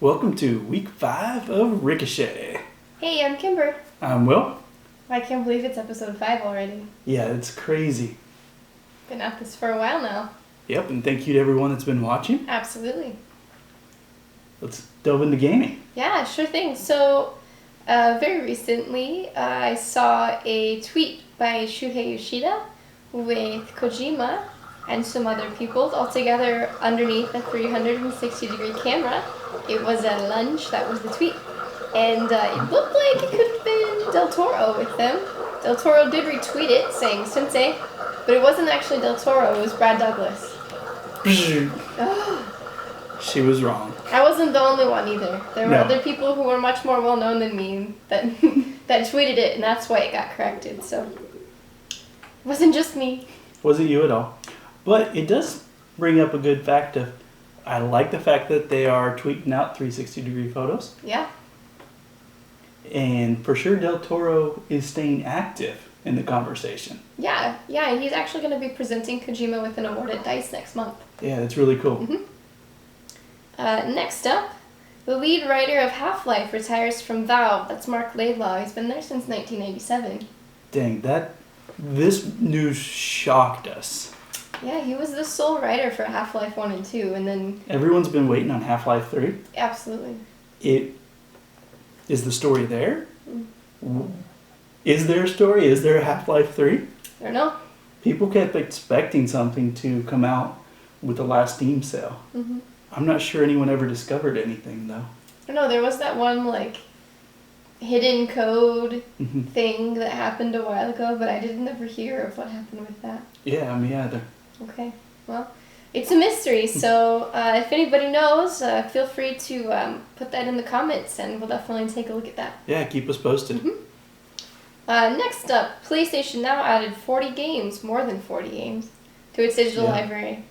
Welcome to week 5 of Ricochet. Hey, I'm Kimber. I'm Will. I can't believe it's episode 5 already. Yeah, it's crazy. Been at this for a while now. Yep, and thank you to everyone that's been watching. Absolutely. Let's delve into gaming. Yeah, sure thing. So, very recently, I saw a tweet by Shuhei Yoshida with Kojima and some other people all together underneath a 360-degree camera. It was at lunch, that was the tweet. And it looked like it could have been Del Toro with them. Del Toro did retweet it, saying Sensei, but it wasn't actually Del Toro, it was Brad Douglas. She was wrong. I wasn't the only one either. There were No. other people who were much more well known than me that that tweeted it, and that's why it got corrected. So it wasn't just me. Wasn't you at all. But it does bring up a good fact of, I like the fact that they are tweeting out 360-degree photos. Yeah. And for sure Del Toro is staying active in the conversation. Yeah, and he's actually going to be presenting Kojima with an award at DICE next month. Yeah, that's really cool. Mm-hmm. Next up, the lead writer of Half-Life retires from Valve. That's Mark Laidlaw. He's been there since 1997. Dang, this news shocked us. Yeah, he was the sole writer for Half-Life 1 and 2, and then... Everyone's been waiting on Half-Life 3. Absolutely. Is the story there? Is there a story? Is there a Half-Life 3? I don't know. People kept expecting something to come out with the last Steam sale. Mm-hmm. I'm not sure anyone ever discovered anything, though. I don't know, there was that one, hidden code Mm-hmm. thing that happened a while ago, but I didn't ever hear of what happened with that. Yeah, me either. Okay, well, it's a mystery, so if anybody knows, feel free to put that in the comments, and we'll definitely take a look at that. Yeah, keep us posted. Mm-hmm. Next up, PlayStation now added 40 games, more than 40 games, to its digital library.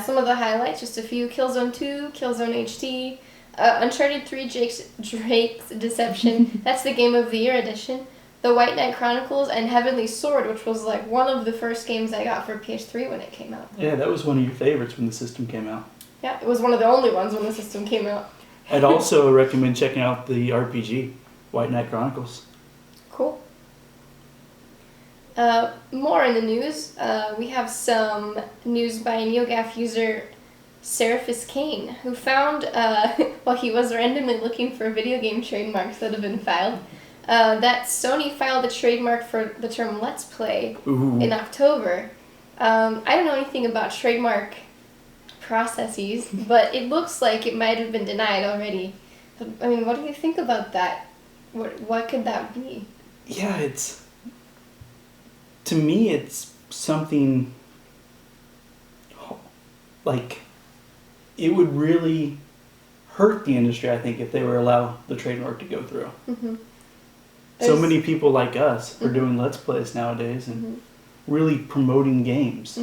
Some of the highlights, just a few: Killzone 2, Killzone HD, Uncharted 3 Drake's Deception, that's the Game of the Year edition, The White Knight Chronicles, and Heavenly Sword, which was one of the first games I got for PS3 when it came out. Yeah, that was one of your favorites when the system came out. Yeah, it was one of the only ones when the system came out. I'd also recommend checking out the RPG, White Knight Chronicles. Cool. More in the news, we have some news by NeoGAF user Seraphis Kane, who found, while he was randomly looking for video game trademarks that have been filed, that Sony filed a trademark for the term Let's Play in October. I don't know anything about trademark processes, but it looks like it might have been denied already. But, I mean, what do you think about that? What could that be? Yeah, to me, it's something it would really hurt the industry, I think, if they were allowed the trademark to go through. Mm-hmm. So many people like us are doing Let's Plays nowadays and really promoting games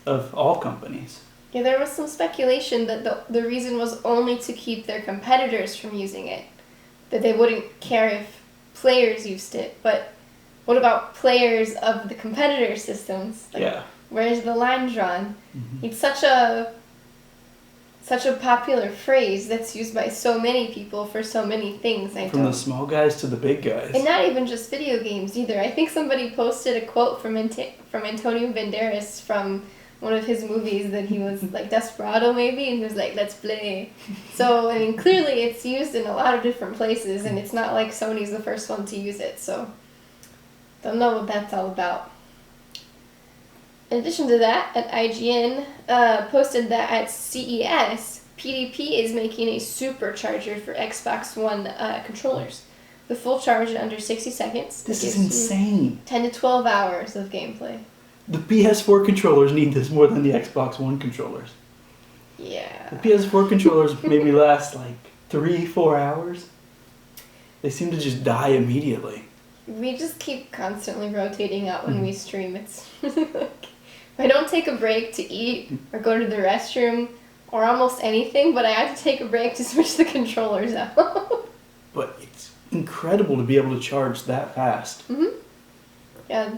of all companies. Yeah, there was some speculation that the reason was only to keep their competitors from using it, that they wouldn't care if players used it, but what about players of the competitor systems? Where's the line drawn? Mm-hmm. It's such a popular phrase that's used by so many people for so many things. From the small guys to the big guys. And not even just video games either. I think somebody posted a quote from Antonio Banderas from one of his movies that he was Desperado maybe, and he was like, let's play. So, I mean, clearly it's used in a lot of different places, and it's not like Sony's the first one to use it, so don't know what that's all about. In addition to that, at IGN posted that at CES, PDP is making a supercharger for Xbox One controllers. The full charge in under 60 seconds. This is insane. 10 to 12 hours of gameplay. The PS4 controllers need this more than the Xbox One controllers. Yeah. The PS4 controllers maybe last 3-4 hours. They seem to just die immediately. We just keep constantly rotating out when we stream. It's if I don't take a break to eat or go to the restroom or almost anything, but I have to take a break to switch the controllers out. But it's incredible to be able to charge that fast. Mm-hmm. Yeah,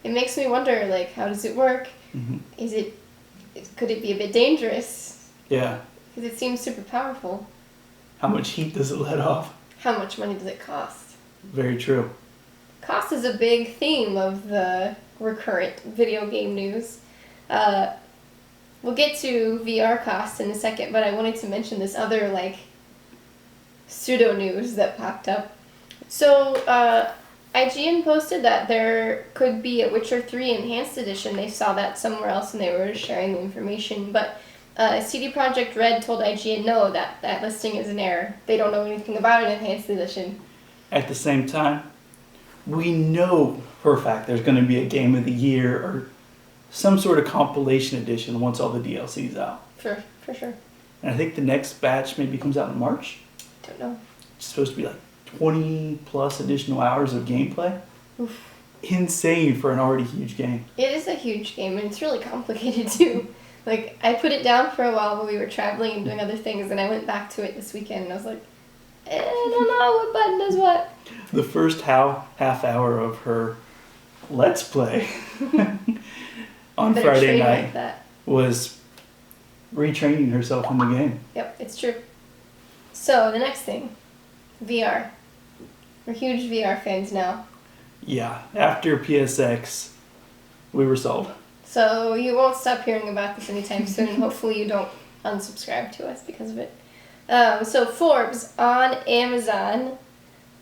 it makes me wonder, how does it work? Mm-hmm. Could it be a bit dangerous? Yeah. Because it seems super powerful. how much heat does it let off? How much money does it cost? Very true. Cost is a big theme of the recurrent video game news. We'll get to VR costs in a second, but I wanted to mention this other, like, pseudo news that popped up. So, IGN posted that there could be a Witcher 3 Enhanced Edition. They saw that somewhere else and they were sharing the information. But CD Projekt Red told IGN no, that listing is an error. They don't know anything about an Enhanced Edition. At the same time, we know for a fact there's going to be a Game of the Year or some sort of compilation edition once all the DLC's out. For sure. And I think the next batch maybe comes out in March. Don't know. It's supposed to be like 20 plus additional hours of gameplay. Oof. Insane for an already huge game. It is a huge game, and it's really complicated too. Like, I put it down for a while when we were traveling and doing other things, and I went back to it this weekend, and I was like, I don't know what button does what. The first half hour of her Let's Play on Friday night was retraining herself in the game. Yep, it's true. So, the next thing, VR. We're huge VR fans now. Yeah, after PSX, we were sold. So, you won't stop hearing about this anytime soon, and hopefully you don't unsubscribe to us because of it. So, Forbes on Amazon,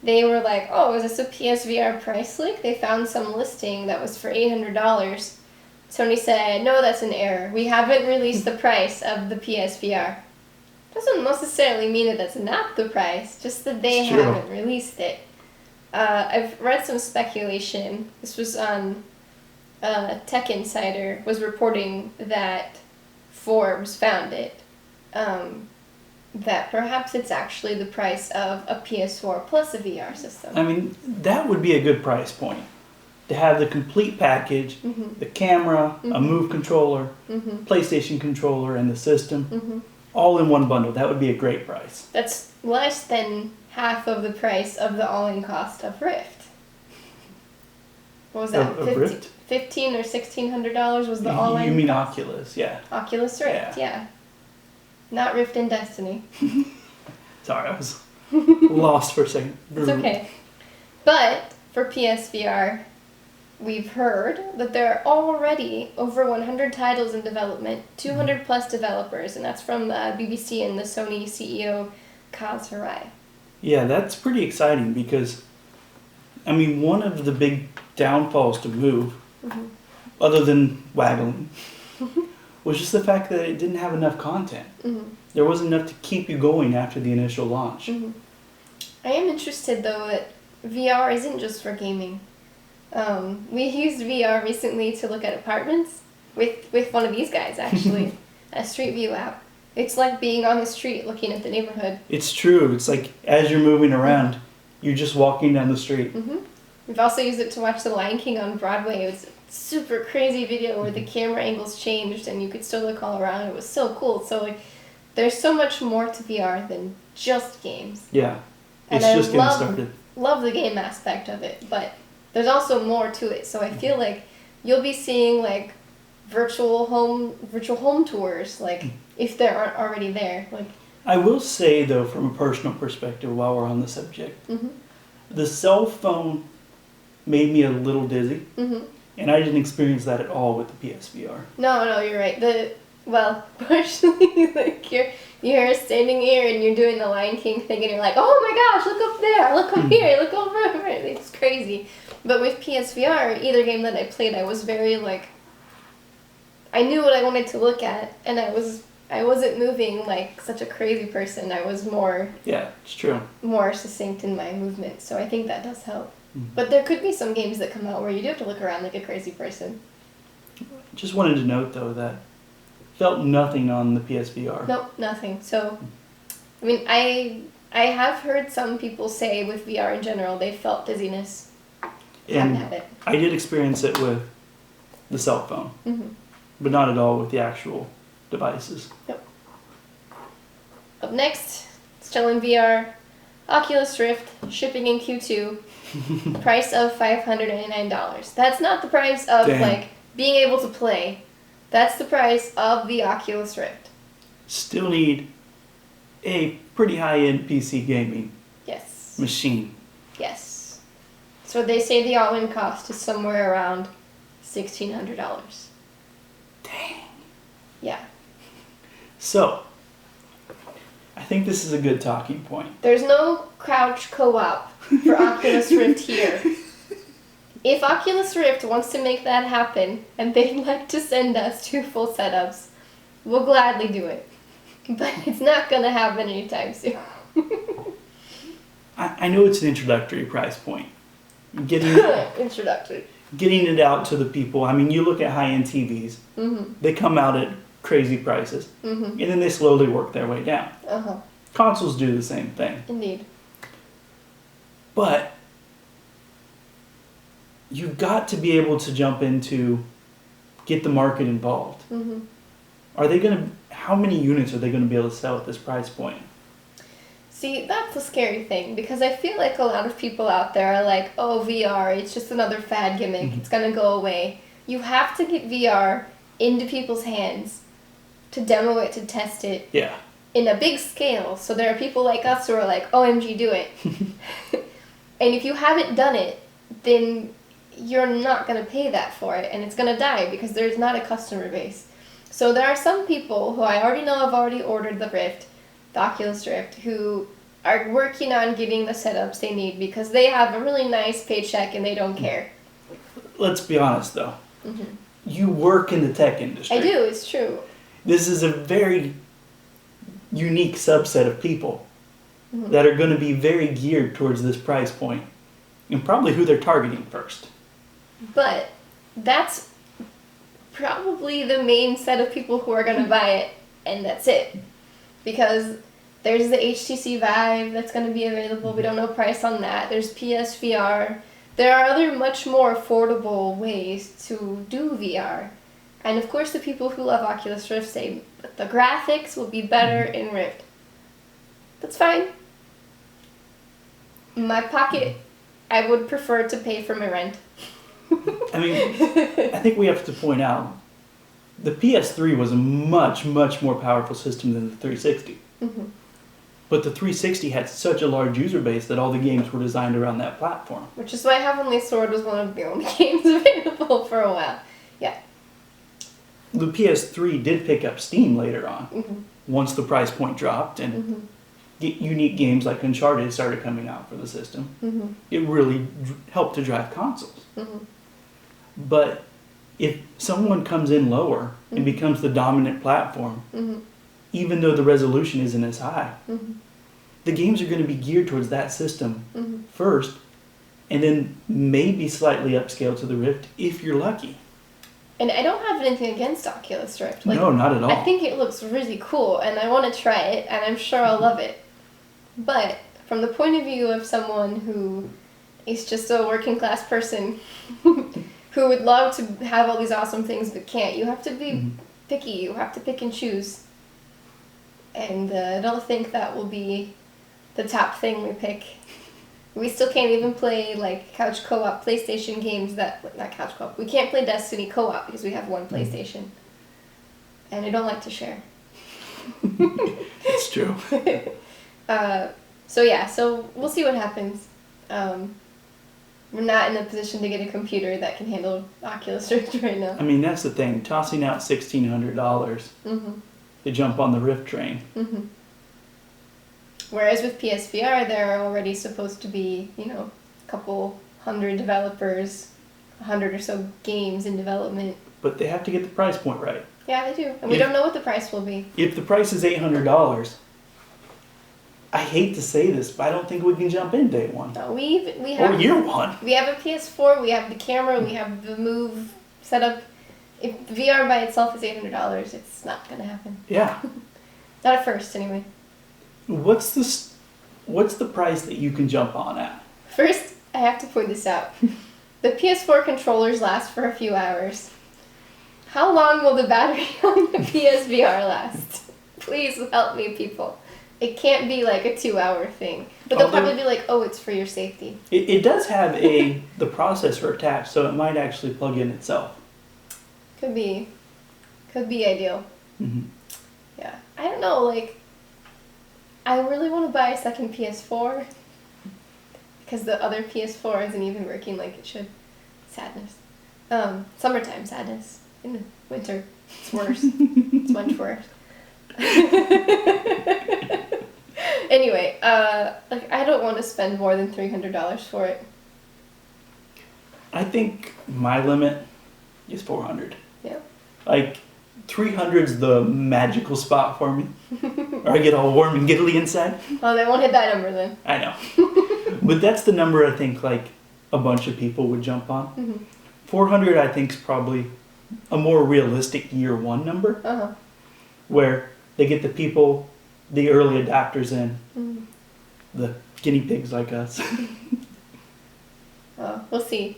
they were like, oh, is this a PSVR price leak? They found some listing that was for $800. Sony said, no, that's an error. We haven't released the price of the PSVR. Doesn't necessarily mean that that's not the price, just that they haven't released it. I've read some speculation. This was on Tech Insider was reporting that Forbes found it. That perhaps it's actually the price of a PS4 plus a VR system. I mean, that would be a good price point. To have the complete package, the camera, a Move controller, PlayStation controller, and the system, all in one bundle. That would be a great price. That's less than half of the price of the all-in cost of Rift. What was that? Of Rift? $1,500 or $1,600 was the all-in. You mean Oculus, yeah. Oculus Rift, yeah. Not Rift and Destiny. Sorry, I was lost for a second. It's okay. But for PSVR, we've heard that there are already over 100 titles in development, 200 plus developers, and that's from the BBC and the Sony CEO, Kaz Hirai. Yeah, that's pretty exciting because, I mean, one of the big downfalls to Move, other than waggling, was just the fact that it didn't have enough content. There wasn't enough to keep you going after the initial launch. I am interested, though, that VR isn't just for gaming. We used VR recently to look at apartments with one of these guys, actually, a Street View app. It's like being on the street looking at the neighborhood. It's true. It's like as you're moving around, you're just walking down the street. We've also used it to watch The Lion King on Broadway. It was a super crazy video where the camera angles changed and you could still look all around. It was so cool. So, like, there's so much more to VR than just games. Yeah, it's just getting started. Love the game aspect of it, but there's also more to it. So I feel like you'll be seeing like virtual home tours, like if there aren't already there. Like, I will say though, from a personal perspective, while we're on the subject, the cell phone made me a little dizzy, and I didn't experience that at all with the PSVR. No, you're right. Partially, like you're standing here and you're doing the Lion King thing, and you're like, oh my gosh, look up there, look up here, look over. It's crazy. But with PSVR, either game that I played, I was very like, I knew what I wanted to look at, and I wasn't moving like such a crazy person. I was more it's true, more succinct in my movement. So I think that does help. But there could be some games that come out where you do have to look around like a crazy person. Just wanted to note though that felt nothing on the PSVR. Nope, nothing. So, I mean, I have heard some people say with VR in general they felt dizziness. And haven't had it. I did experience it with the cell phone, but not at all with the actual devices. Yep. Up next, still in VR, Oculus Rift, shipping in Q2, price of $599. That's not the price of like being able to play. That's the price of the Oculus Rift. Still need a pretty high-end PC gaming Yes. machine. Yes. So they say the all-in cost is somewhere around $1,600. Dang. Yeah. So, I think this is a good talking point. There's no couch co-op for Oculus Rift here. If Oculus Rift wants to make that happen, and they'd like to send us 2 full setups, we'll gladly do it. But it's not going to happen anytime soon. I know it's an introductory price point. Introductory. Getting it out to the people. I mean, you look at high-end TVs. Mm-hmm. They come out at crazy prices. Mm-hmm. And then they slowly work their way down. Uh-huh. Consoles do the same thing. Indeed. But you've got to be able to jump into, get the market involved. Mm-hmm. Are they going to, how many units are they going to be able to sell at this price point? See, that's the scary thing, because I feel like a lot of people out there are like, oh, VR, it's just another fad gimmick, Mm-hmm. it's gonna go away. You have to get VR into people's hands to demo it, to test it Yeah. in a big scale. So there are people like us who are like, OMG, do it. And if you haven't done it, then you're not gonna pay that for it, and it's gonna die because there's not a customer base. So there are some people who I already know have already ordered the Rift, the Oculus Rift, who are working on getting the setups they need because they have a really nice paycheck and they don't care. Let's be honest though. Mm-hmm. You work in the tech industry. I do, it's true. This is a very unique subset of people Mm-hmm. that are going to be very geared towards this price point, and probably who they're targeting first. But that's probably the main set of people who are going to buy it, and that's it. Because there's the HTC Vive that's going to be available. We don't know price on that. There's PSVR. There are other much more affordable ways to do VR. And of course the people who love Oculus Rift say, but the graphics will be better in Rift. That's fine. In my pocket, I would prefer to pay for my rent. I mean, I think we have to point out, the PS3 was a much, much more powerful system than the 360. Mm-hmm. But the 360 had such a large user base that all the games were designed around that platform. Which is why Heavenly Sword was one of the only games available for a while. Yeah. The PS3 did pick up steam later on, Mm-hmm. once the price point dropped and Mm-hmm. unique games like Uncharted started coming out for the system. Mm-hmm. It really helped to drive consoles. Mm-hmm. But if someone comes in lower and becomes the dominant platform, Mm-hmm. even though the resolution isn't as high, Mm-hmm. the games are going to be geared towards that system Mm-hmm. first, and then maybe slightly upscale to the Rift if you're lucky. And I don't have anything against Oculus Rift. No, not at all. I think it looks really cool, and I want to try it, and I'm sure I'll love it. But from the point of view of someone who is just a working class person who would love to have all these awesome things but can't, you have to be picky. You have to pick and choose. And I don't think that will be the top thing we pick. We still can't even play like couch co-op PlayStation games not couch co-op. We can't play Destiny co-op because we have one PlayStation. And I don't like to share. It's true. So we'll see what happens. We're not in a position to get a computer that can handle Oculus Rift right now. I mean, that's the thing. Tossing out $1,600 Mm-hmm. to jump on the Rift train. Mm-hmm. Whereas with PSVR, there are already supposed to be, a couple hundred developers, 100 or so games in development. But they have to get the price point right. Yeah, they do. And we don't know what the price will be. If the price is $800, I hate to say this, but I don't think we can jump in day one. No, we have Or year one. We have a PS4, we have the camera, we have the Move setup. If VR by itself is $800, it's not going to happen. Yeah. Not at first, anyway. What's the price that you can jump on at? First, I have to point this out. The PS4 controllers last for a few hours. How long will the battery on the PSVR last? Please help me, people. It can't be like a 2-hour thing. But they'll probably be like, oh, it's for your safety. It does have the processor attached, so it might actually plug in itself. Could be ideal. Mm-hmm. Yeah. I don't know, I really want to buy a second PS4 because the other PS4 isn't even working like it should. Sadness. Summertime sadness. In the winter, it's worse. It's much worse. Anyway, like I don't want to spend more than $300 for it. I think my limit is $400. Yeah. Like, 300's the magical spot for me. Or I get all warm and giggly inside. Oh, they won't hit that number then. I know. But that's the number I think, like, a bunch of people would jump on. Mm-hmm. 400 I think is probably a more realistic year one number. Uh-huh. Where they get the people, the early adopters in. Mm-hmm. The guinea pigs like us. We'll see.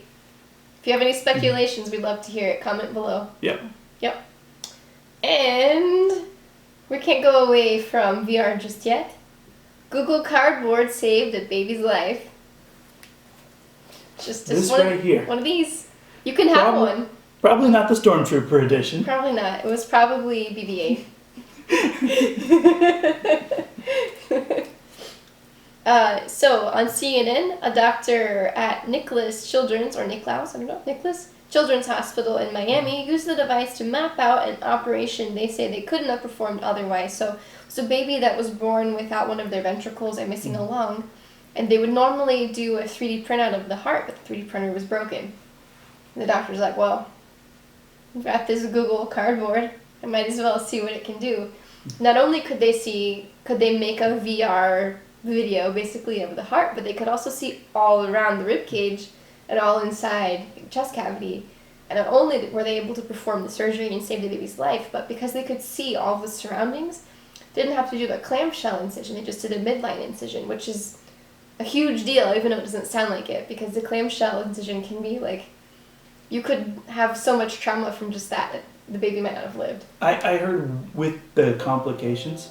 If you have any speculations, we'd love to hear it. Comment below. Yep. Yep. And we can't go away from VR just yet. Google Cardboard saved a baby's life. Just This one, right here. One of these. You can have one. Probably not the Stormtrooper edition. Probably not. It was probably BB-8. So on CNN, a doctor at Nicholas Children's, or Niklaus, I don't know, Nicholas Children's Hospital in Miami used the device to map out an operation they say they couldn't have performed otherwise. So it's a baby that was born without one of their ventricles and missing a lung, and they would normally do a 3D printout of the heart, but the 3D printer was broken. And the doctor's like, well, I've got this Google Cardboard, I might as well see what it can do. Not only could they make a VR video basically of the heart, but they could also see all around the rib cage and all inside the chest cavity. And not only were they able to perform the surgery and save the baby's life, but because they could see all the surroundings, they didn't have to do a clamshell incision, they just did a midline incision, which is a huge deal, even though it doesn't sound like it, because the clamshell incision can be like, you could have so much trauma from just that the baby might not have lived. I heard with the complications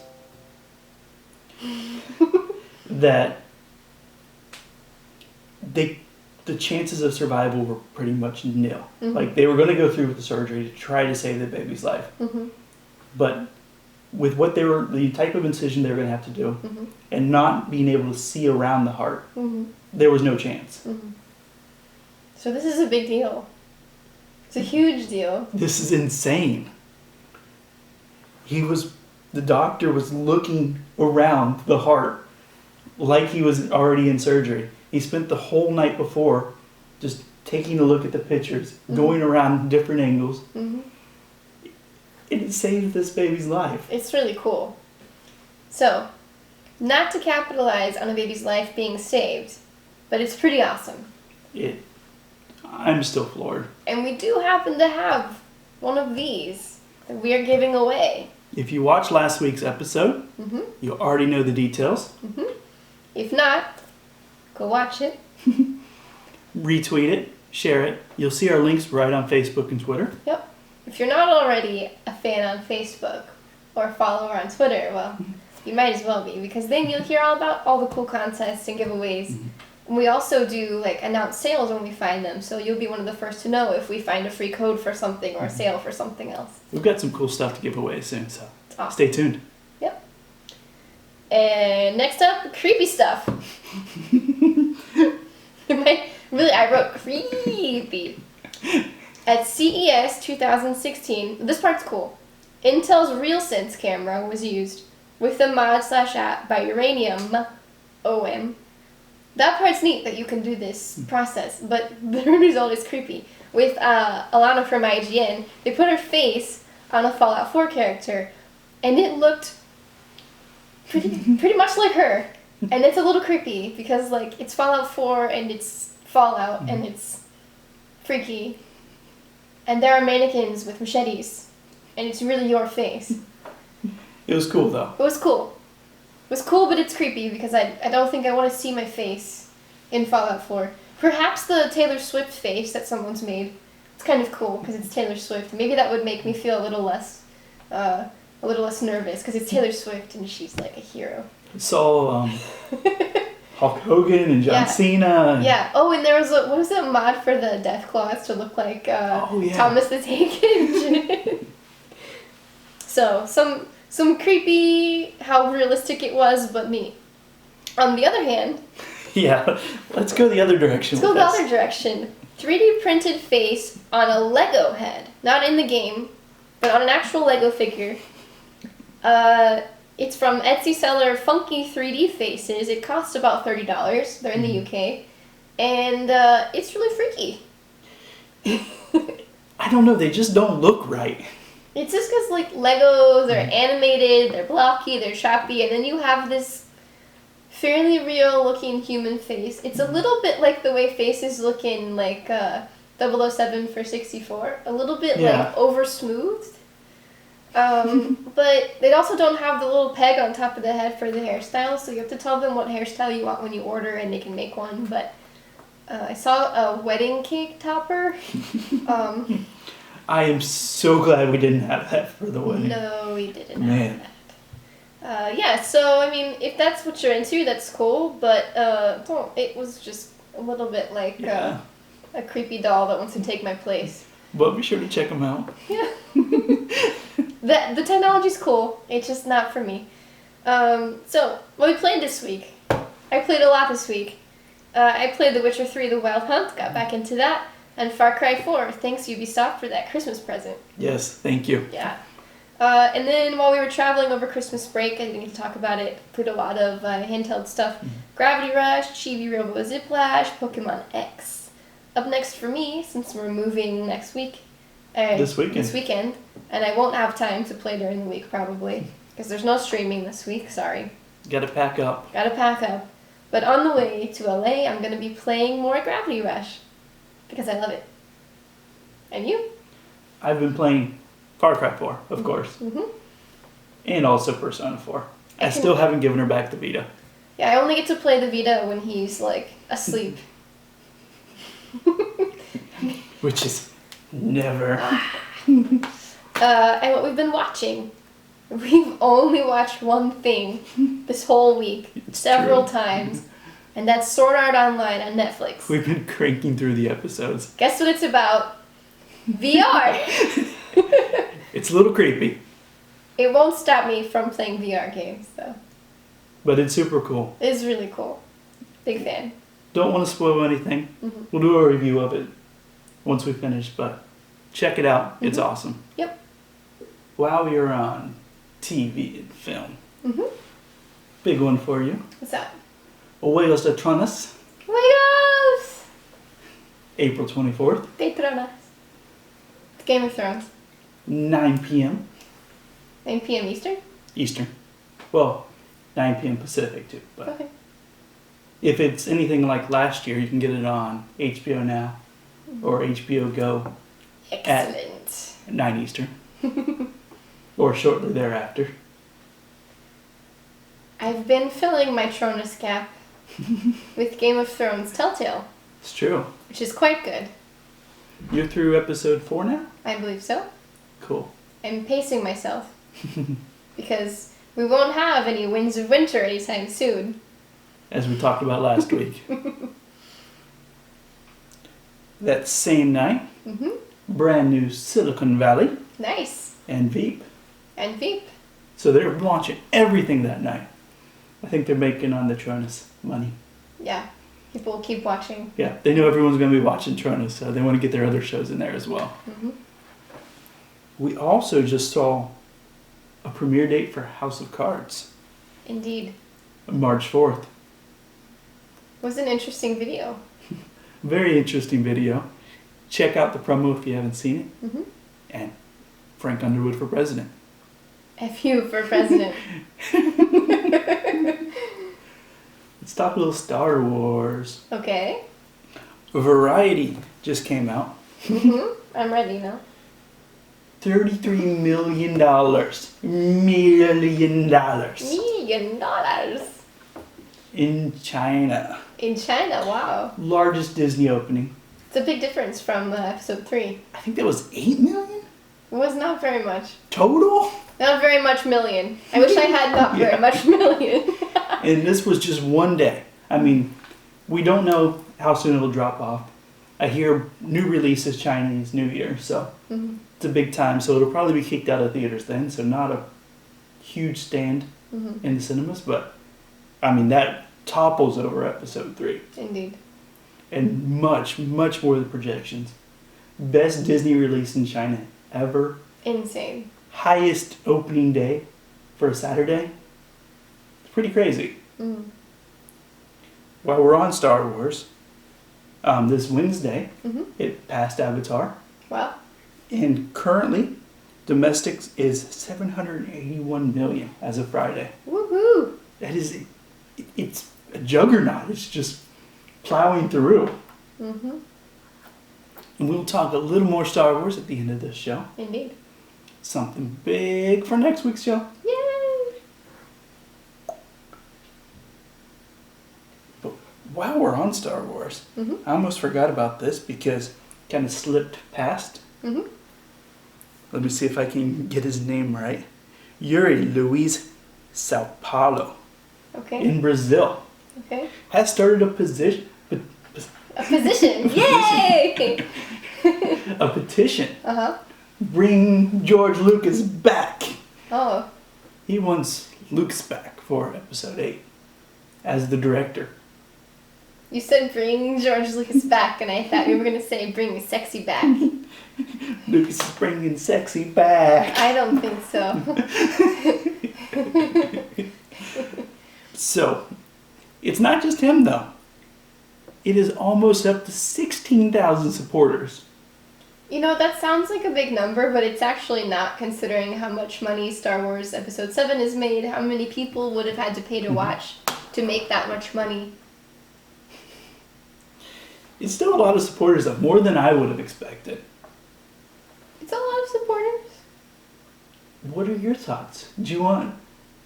that the chances of survival were pretty much nil. Mm-hmm. Like, they were going to go through with the surgery to try to save the baby's life. Mm-hmm. But with what the type of incision they were going to have to do, Mm-hmm. and not being able to see around the heart, Mm-hmm. there was no chance. Mm-hmm. So this is a big deal. It's a huge deal. This is insane. The doctor was looking around the heart like he was already in surgery. He spent the whole night before just taking a look at the pictures, Mm-hmm. going around different angles. Mm-hmm. It saved this baby's life. It's really cool. So, not to capitalize on a baby's life being saved, but it's pretty awesome. I'm still floored. And we do happen to have one of these that we are giving away. If you watched last week's episode, Mm-hmm. you already know the details. Mm-hmm. If not, go watch it. Retweet it, share it. You'll see our links right on Facebook and Twitter. Yep. If you're not already a fan on Facebook or a follower on Twitter, well, you might as well be, because then you'll hear all about all the cool contests and giveaways. Mm-hmm. And we also do announce sales when we find them, so you'll be one of the first to know if we find a free code for something or a sale for something else. We've got some cool stuff to give away soon, so It's awesome. stay tuned. Yep. And next up, creepy stuff. I wrote creepy. At CES 2016, this part's cool. Intel's RealSense camera was used with the mod/app by Uranium OM. That part's neat that you can do this process, but the result is creepy. With Alana from IGN, they put her face on a Fallout 4 character, and it looked pretty much like her. And it's a little creepy because it's Fallout 4 and it's Fallout and it's freaky. And there are mannequins with machetes, and it's really your face. It was cool, though. It was cool. It was cool, but it's creepy because I don't think I want to see my face in Fallout 4. Perhaps the Taylor Swift face that someone's made. It's kind of cool because it's Taylor Swift. Maybe that would make me feel a little less nervous because it's Taylor Swift and she's like a hero. I saw Hulk Hogan and John Yeah. Cena. And Yeah. Oh, and there was what was it, mod for the Deathclaws to look like Oh, yeah. Thomas the Tank Engine. So some some creepy, how realistic it was, but neat. On the other hand... Yeah, let's go the other direction. Let's go the other direction. 3D printed face on a Lego head. Not in the game, but on an actual Lego figure. It's from Etsy seller Funky 3D Faces. It costs about $30. They're in the UK. And it's really freaky. I don't know, they just don't look right. It's just because, like, Legos are animated, they're blocky, they're choppy, and then you have this fairly real-looking human face. It's a little bit like the way faces look in, like, 007 for 64. A little bit, like, over-smoothed. But they also don't have the little peg on top of the head for the hairstyle, so you have to tell them what hairstyle you want when you order, and they can make one. But I saw a wedding cake topper. I am so glad we didn't have that for the wedding. No, we didn't have that. Yeah, so, I mean, if that's what you're into, that's cool, but it was just a little bit like a creepy doll that wants to take my place. But be sure to check them out. Yeah. The technology's cool, it's just not for me. So, what we played this week. I played a lot this week. I played The Witcher 3 The Wild Hunt, got back into that, and Far Cry 4. Thanks Ubisoft for that Christmas present. Yes, thank you. Yeah. And then while we were traveling over Christmas break, I didn't get to talk about it, played a lot of handheld stuff. Gravity Rush, Chibi Robo Ziplash, Pokemon X. Up next for me, since we're moving next week. This weekend, and I won't have time to play during the week probably, because there's no streaming this week, sorry. Gotta pack up. But on the way to LA, I'm going to be playing more Gravity Rush, because I love it. And you? I've been playing Far Cry 4, of course. Mm-hmm. And also Persona 4. I still haven't given her back the Vita. Yeah, I only get to play the Vita when he's, like, asleep. Which is never. And what we've been watching. We've only watched one thing this whole week, several times, and that's Sword Art Online on Netflix. We've been cranking through the episodes. Guess what it's about? VR! It's a little creepy. It won't stop me from playing VR games, though. But it's super cool. It's really cool. Big fan. Don't want to spoil anything. Mm-hmm. We'll do a review of it once we finish, but check it out. Mm-hmm. It's awesome. Yep. While you're on TV and film, big one for you. What's that? Juegos de Tronos. Juegos! April 24th. De Tronos. Game of Thrones. 9 p.m. 9 p.m. Eastern? Eastern. Well, 9 p.m. Pacific too. But okay. If it's anything like last year, you can get it on HBO Now or HBO Go. Excellent. At 9 Eastern. Or shortly thereafter. I've been filling my Tronus gap with Game of Thrones Telltale. It's true. Which is quite good. You're through episode 4 now? I believe so. Cool. I'm pacing myself. Because we won't have any Winds of Winter anytime soon. As we talked about last week. That same night, brand new Silicon Valley. Nice. And Veep. And Veep. So they're launching everything that night. I think they're making on the Tronus money. Yeah. People will keep watching. Yeah, they know everyone's going to be watching Tronus, so they want to get their other shows in there as well. We also just saw a premiere date for House of Cards. Indeed. March 4th. It was an interesting video. Very interesting video. Check out the promo if you haven't seen it. And Frank Underwood for president. F.U. for president. Let's talk a little Star Wars. Okay. Variety just came out. I'm ready now. $33 million. $1 million. $1 In China. In China, wow. Largest Disney opening. It's a big difference from episode 3. I think that was 8 million? It was not very much. Total? Not very much million. I wish I had not very much million. And this was just one day. I mean, we don't know how soon it'll drop off. I hear new release is Chinese New Year, so it's a big time. So it'll probably be kicked out of theaters then, so not a huge stand in the cinemas, but I mean that topples over episode 3. Indeed. And much, much more than projections. Best Disney release in China ever. Insane. Highest opening day for a Saturday. It's pretty crazy. While we're on Star Wars, this Wednesday, it passed Avatar. Wow. And currently, domestics is 781 million as of Friday. Woohoo! That is, it's a juggernaut. It's just plowing through. And we'll talk a little more Star Wars at the end of this show. Indeed. Something big for next week's show. Yay! But while we're on Star Wars, I almost forgot about this because it kind of slipped past. Let me see if I can get his name right. Yuri Luiz Sao Paulo. Okay. In Brazil. Okay. Has started a position. A position. Yay! A petition. Uh-huh. Bring George Lucas back. Oh. He wants Lucas back for episode 8 as the director. You said bring George Lucas back, and I thought you were going to say bring sexy back. Lucas is bringing sexy back. I don't think so. So, it's not just him though. It is almost up to 16,000 supporters. You know, that sounds like a big number, but it's actually not, considering how much money Star Wars Episode 7 has made, how many people would have had to pay to watch to make that much money. It's still a lot of supporters though, more than I would have expected. It's a lot of supporters. What are your thoughts? Do you want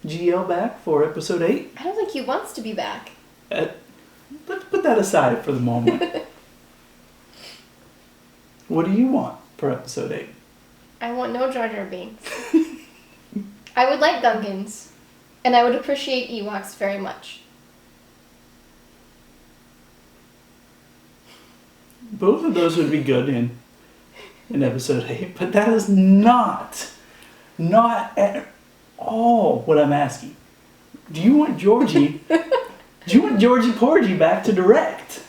GL back for episode 8? I don't think he wants to be back. Let's put that aside for the moment. What do you want for episode 8? I want no Jar Jar Binks. I would like Gungans, and I would appreciate Ewoks very much. Both of those would be good in episode 8, but that is not at all what I'm asking. Do you want Georgie Porgy back to direct?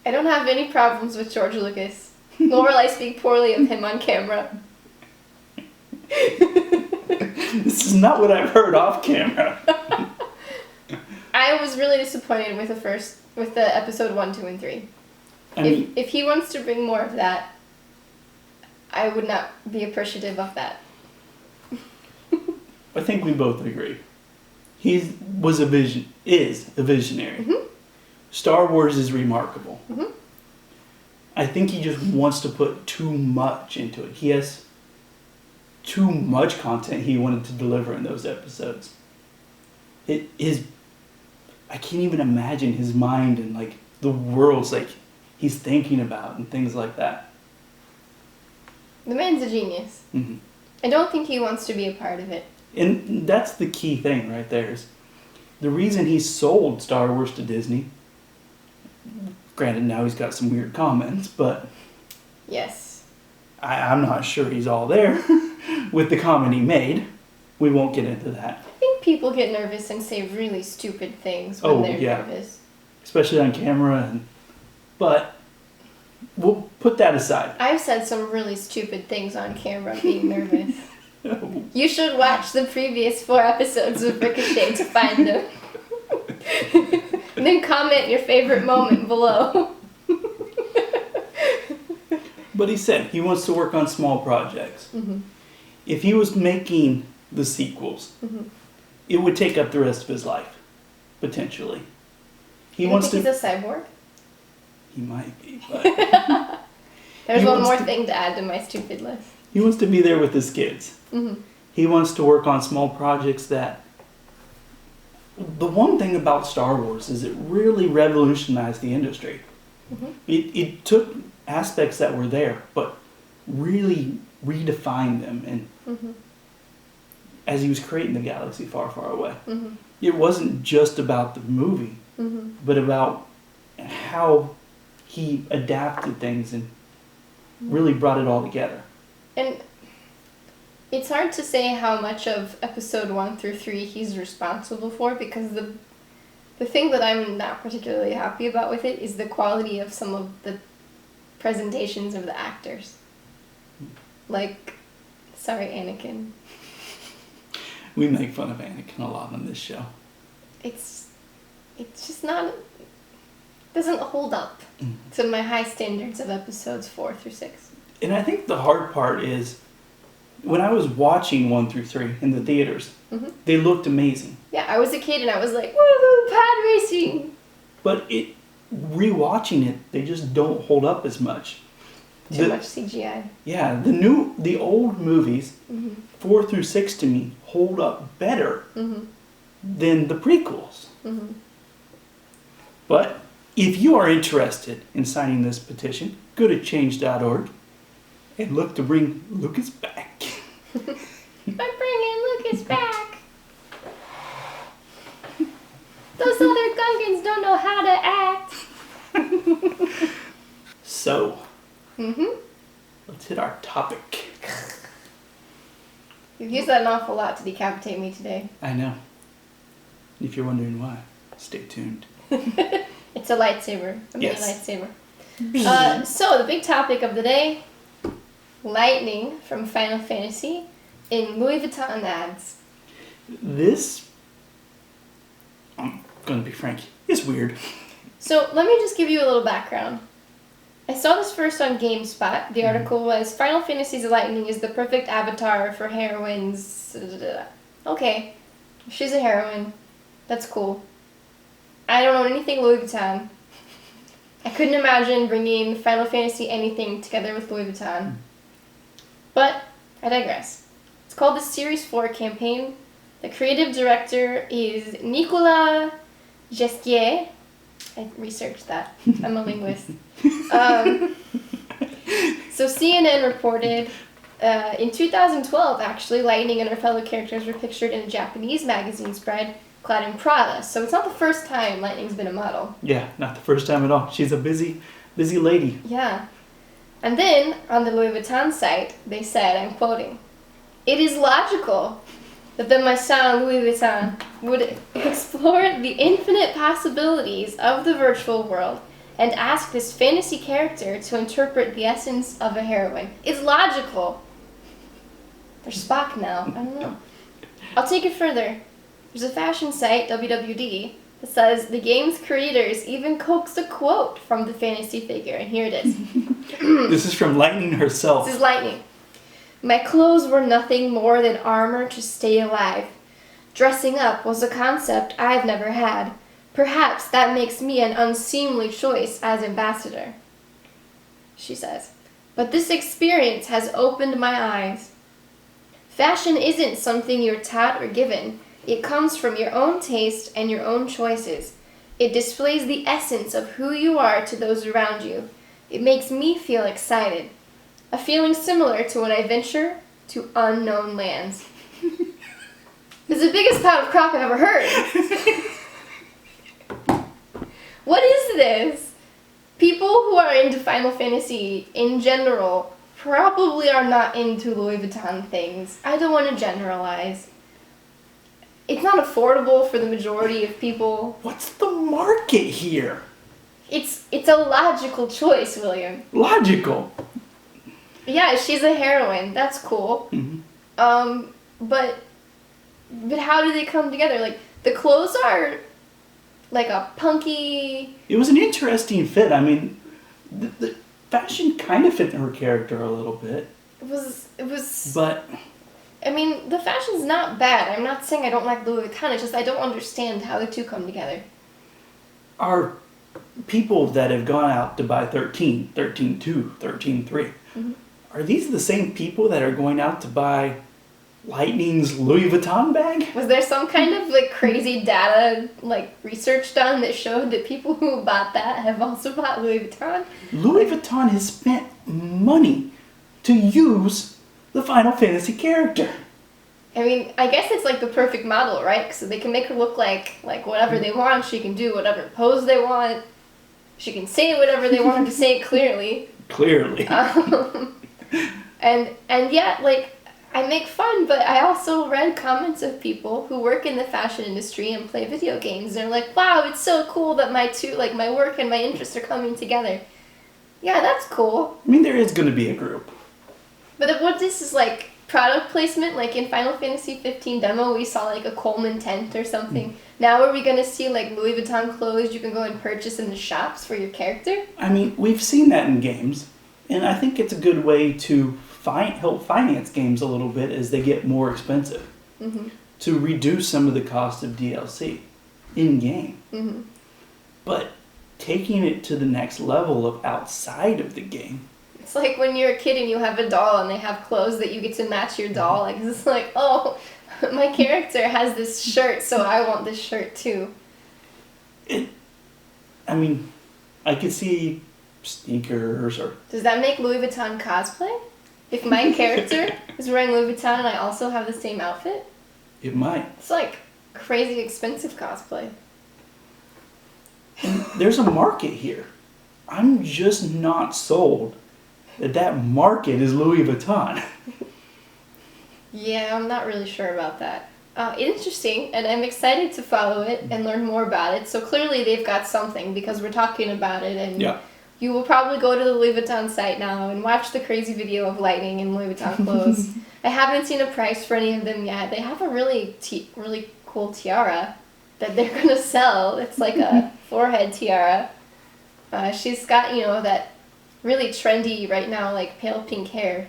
I don't have any problems with George Lucas, nor will I speak poorly of him on camera. This is not what I've heard off camera. I was really disappointed with the episode 1, 2, and 3. If he wants to bring more of that, I would not be appreciative of that. I think we both agree. He is a visionary. Star Wars is remarkable. I think he just wants to put too much into it. He has too much content he wanted to deliver in those episodes. I can't even imagine his mind and like the worlds like he's thinking about and things like that. The man's a genius. I don't think he wants to be a part of it. And that's the key thing right there is the reason he sold Star Wars to Disney. Granted, now he's got some weird comments, but yes, I'm not sure he's all there with the comment he made. We won't get into that. I think people get nervous and say really stupid things when they're nervous. Especially on camera. But we'll put that aside. I've said some really stupid things on camera being nervous. You should watch the previous 4 episodes of Ricochet to find them. And then comment your favorite moment below. But he said he wants to work on small projects. If he was making the sequels, it would take up the rest of his life, potentially. You don't think he's a cyborg? He might be, but... There's one more thing to add to my stupid list. He wants to be there with his kids. He wants to work on small projects that... The one thing about Star Wars is it really revolutionized the industry. It took aspects that were there, but really redefined them. And as he was creating the galaxy far, far away, it wasn't just about the movie, but about how he adapted things and really brought it all together. And It's hard to say how much of episode 1 through 3 he's responsible for, because the thing that I'm not particularly happy about with it is the quality of some of the presentations of the actors. Like, sorry, Anakin. We make fun of Anakin a lot on this show. It's just not... doesn't hold up to my high standards of episodes 4 through 6. And I think the hard part is, when I was watching 1 through 3 in the theaters, they looked amazing. Yeah, I was a kid and I was like, woohoo, pod racing! But rewatching it, they just don't hold up as much. Too much CGI. Yeah, the old movies, 4 through 6 to me, hold up better than the prequels. But if you are interested in signing this petition, go to change.org and look to bring Lucas back. I'm bringing Lucas back. Those other Gungans don't know how to act. So, let's hit our topic. You've used that an awful lot to decapitate me today. I know. If you're wondering why, stay tuned. It's a lightsaber. A mini Yes. lightsaber. So, the big topic of the day, lightning from Final Fantasy in Louis Vuitton ads. This, I'm going to be frank, is weird. So, let me just give you a little background. I saw this first on GameSpot. The article was, Final Fantasy's lightning is the perfect avatar for heroines. Okay, she's a heroine. That's cool. I don't know anything Louis Vuitton. I couldn't imagine bringing Final Fantasy anything together with Louis Vuitton. But I digress. It's called the Series 4 campaign. The creative director is Nicolas Gestier. I researched that. I'm a linguist. So CNN reported in 2012, actually, Lightning and her fellow characters were pictured in a Japanese magazine spread clad in Prada. So it's not the first time Lightning's been a model. Yeah, not the first time at all. She's a busy lady. Yeah. And then, on the Louis Vuitton site, they said, I'm quoting, "It is logical that the Maison Louis Vuitton would explore the infinite possibilities of the virtual world and ask this fantasy character to interpret the essence of a heroine." It's logical. They're Spock now. I don't know. I'll take it further. There's a fashion site, WWD, that says the game's creators even coaxed a quote from the fantasy figure, and here it is. This is from Lightning herself. This is Lightning. "My clothes were nothing more than armor to stay alive. Dressing up was a concept I've never had. Perhaps that makes me an unseemly choice as ambassador," she says. "But this experience has opened my eyes. Fashion isn't something you're taught or given. It comes from your own taste and your own choices. It displays the essence of who you are to those around you. It makes me feel excited. A feeling similar to when I venture to unknown lands." This is the biggest pile of crap I've ever heard. What is this? People who are into Final Fantasy in general probably are not into Louis Vuitton things. I don't want to generalize. It's not affordable for the majority of people. What's the market here? It's a logical choice, William. Logical. Yeah, she's a heroine. That's cool. But how do they come together? Like, the clothes are like a punky... It was an interesting fit. I mean, the fashion kind of fit her character a little bit. It was... But... I mean, the fashion's not bad. I'm not saying I don't like Louis Vuitton. It's just I don't understand how the two come together. Are people that have gone out to buy 13, 13.2, 13.3, are these the same people that are going out to buy Lightning's Louis Vuitton bag? Was there some kind of like crazy data like research done that showed that people who bought that have also bought Louis Vuitton? Louis Vuitton has spent money to use the Final Fantasy character. I mean, I guess it's like the perfect model, right? So they can make her look like whatever they want. She can do whatever pose they want. She can say whatever they want her to say clearly. Clearly. And yeah, like, I make fun, but I also read comments of people who work in the fashion industry and play video games. They're like, wow, it's so cool that my work and my interests are coming together. Yeah, that's cool. I mean, there is going to be a group. But what this is like product placement, like in Final Fantasy 15 demo, we saw like a Coleman tent or something. Now are we going to see like Louis Vuitton clothes you can go and purchase in the shops for your character? I mean, we've seen that in games, and I think it's a good way to help finance games a little bit as they get more expensive. Mm-hmm. To reduce some of the cost of DLC in-game. Mm-hmm. But taking it to the next level of outside of the game. It's like when you're a kid and you have a doll and they have clothes that you get to match your doll. Like, it's like, oh, my character has this shirt, so I want this shirt too. I mean, I could see sneakers or... Does that make Louis Vuitton cosplay? If my character is wearing Louis Vuitton and I also have the same outfit? It might. It's like crazy expensive cosplay. And there's a market here. I'm just not sold that market is Louis Vuitton. Yeah, I'm not really sure about that. Interesting, and I'm excited to follow it and learn more about it. So clearly they've got something because we're talking about it, and yeah. You will probably go to the Louis Vuitton site now and watch the crazy video of Lightning in Louis Vuitton clothes. I haven't seen a price for any of them yet. They have a really cool tiara that they're going to sell. It's like a forehead tiara. She's got, that really trendy right now, like pale pink hair,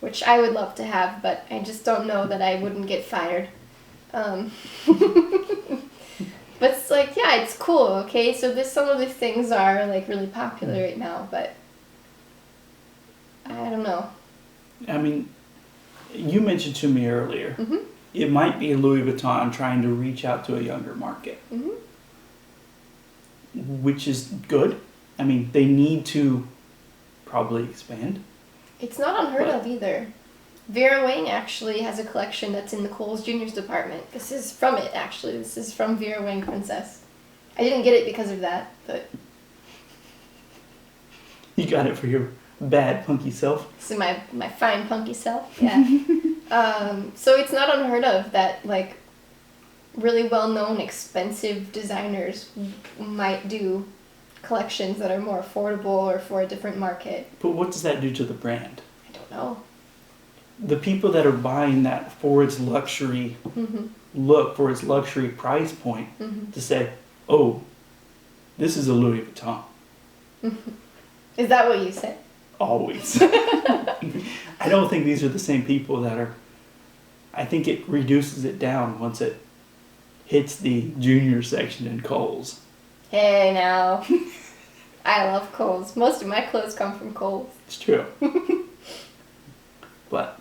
which I would love to have, but I just don't know that I wouldn't get fired. But it's like, yeah, it's cool, okay? So some of these things are like really popular right now, but I don't know. I mean, you mentioned to me earlier, Mm-hmm. It might be Louis Vuitton trying to reach out to a younger market. Mm-hmm. Which is good. I mean, they need to probably expand. It's not unheard of either. Vera Wang actually has a collection that's in the Kohl's Juniors department. This is from it, actually. This is from Vera Wang Princess. I didn't get it because of that, but... You got it for your bad, punky self. This is my fine, punky self, yeah. So it's not unheard of that, like, really well-known, expensive designers might do collections that are more affordable or for a different market. But what does that do to the brand? I don't know. The people that are buying that for its luxury Mm-hmm. look, for its luxury price point, Mm-hmm. to say, oh, this is a Louis Vuitton. Mm-hmm. Is that what you said? Always. I don't think these are the same people that are... I think it reduces it down once it hits the junior section in Kohl's. Hey, now. I love Kohl's. Most of my clothes come from Kohl's. It's true. But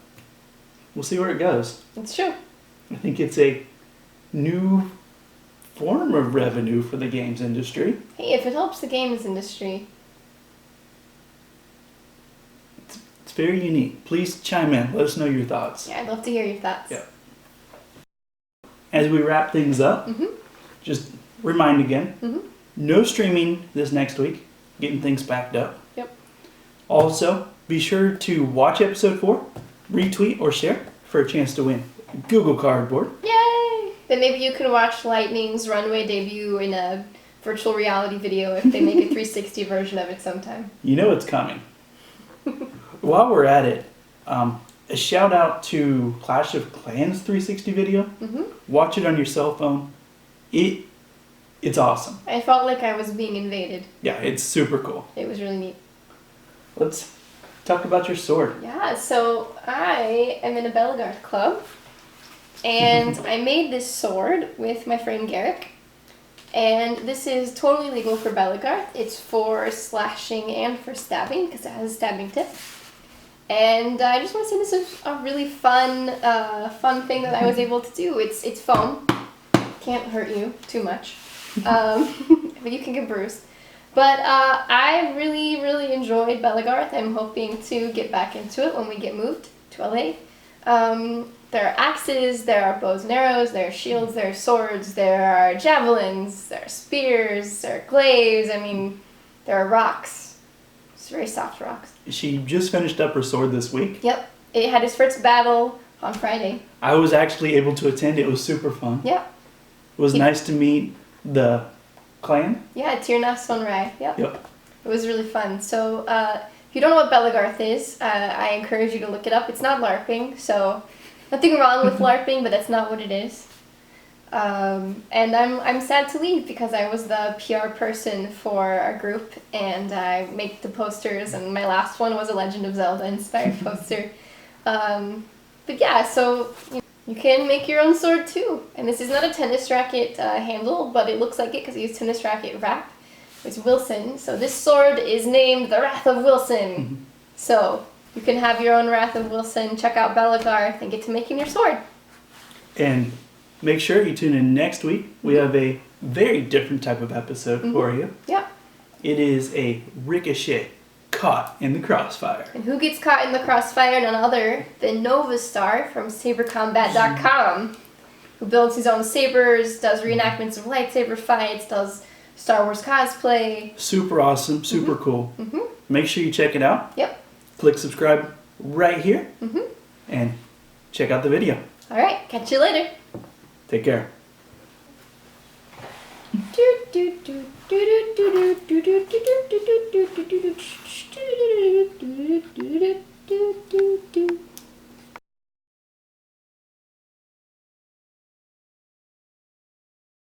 we'll see where it goes. It's true. I think it's a new form of revenue for the games industry. Hey, if it helps the games industry. It's very unique. Please chime in. Let us know your thoughts. Yeah, I'd love to hear your thoughts. Yeah. As we wrap things up, Mm-hmm. just remind again, Mm-hmm. no streaming this next week. Getting things backed up. Yep. Also, be sure to watch episode 4, retweet or share for a chance to win Google Cardboard. Yay! Then maybe you can watch Lightning's runway debut in a virtual reality video if they make a 360 version of it sometime. You know it's coming. While we're at it, a shout out to Clash of Clans 360 video. Mm-hmm. Watch it on your cell phone. It's awesome. I felt like I was being invaded. Yeah, it's super cool. It was really neat. Let's talk about your sword. Yeah, so I am in a Bellegarde club, and I made this sword with my friend Garrick, and this is totally legal for Bellegarde. It's for slashing and for stabbing, because it has a stabbing tip. And I just want to say this is a really fun thing that I was able to do. It's foam. Can't hurt you too much. But you can get bruised. But I really, really enjoyed Bellegarde. I'm hoping to get back into it when we get moved to LA. There are axes, there are bows and arrows, there are shields, there are swords, there are javelins, there are spears, there are glaives. I mean, there are rocks. It's very soft rocks. She just finished up her sword this week. Yep. it had its first battle on Friday. I was actually able to attend. It was super fun. Yeah. It was nice to meet the clan. Yeah, Tirna Sonrai. Yep. Yep. It was really fun. So if you don't know what Belagarth is, I encourage you to look it up. It's not LARPing, so nothing wrong with LARPing, but that's not what it is. And I'm sad to leave because I was the PR person for our group, and I make the posters, and my last one was a Legend of Zelda inspired poster. But yeah, so you can make your own sword too. And this is not a tennis racket handle, but it looks like it because I use tennis racket wrap. It's Wilson. So this sword is named the Wrath of Wilson. So you can have your own Wrath of Wilson. Check out Belagarth and get to making your sword. And make sure you tune in next week. We have a very different type of episode for you. Yeah. It is a Ricochet caught in the crossfire. And who gets caught in the crossfire? None other than Nova Star from SaberCombat.com, who builds his own sabers, does reenactments of lightsaber fights, does Star Wars cosplay. Super awesome, super cool. Make sure you check it out. Yep. Click subscribe right here and check out the video. All right, catch you later. Take care. Do do do do do do do do do do do do do do do do.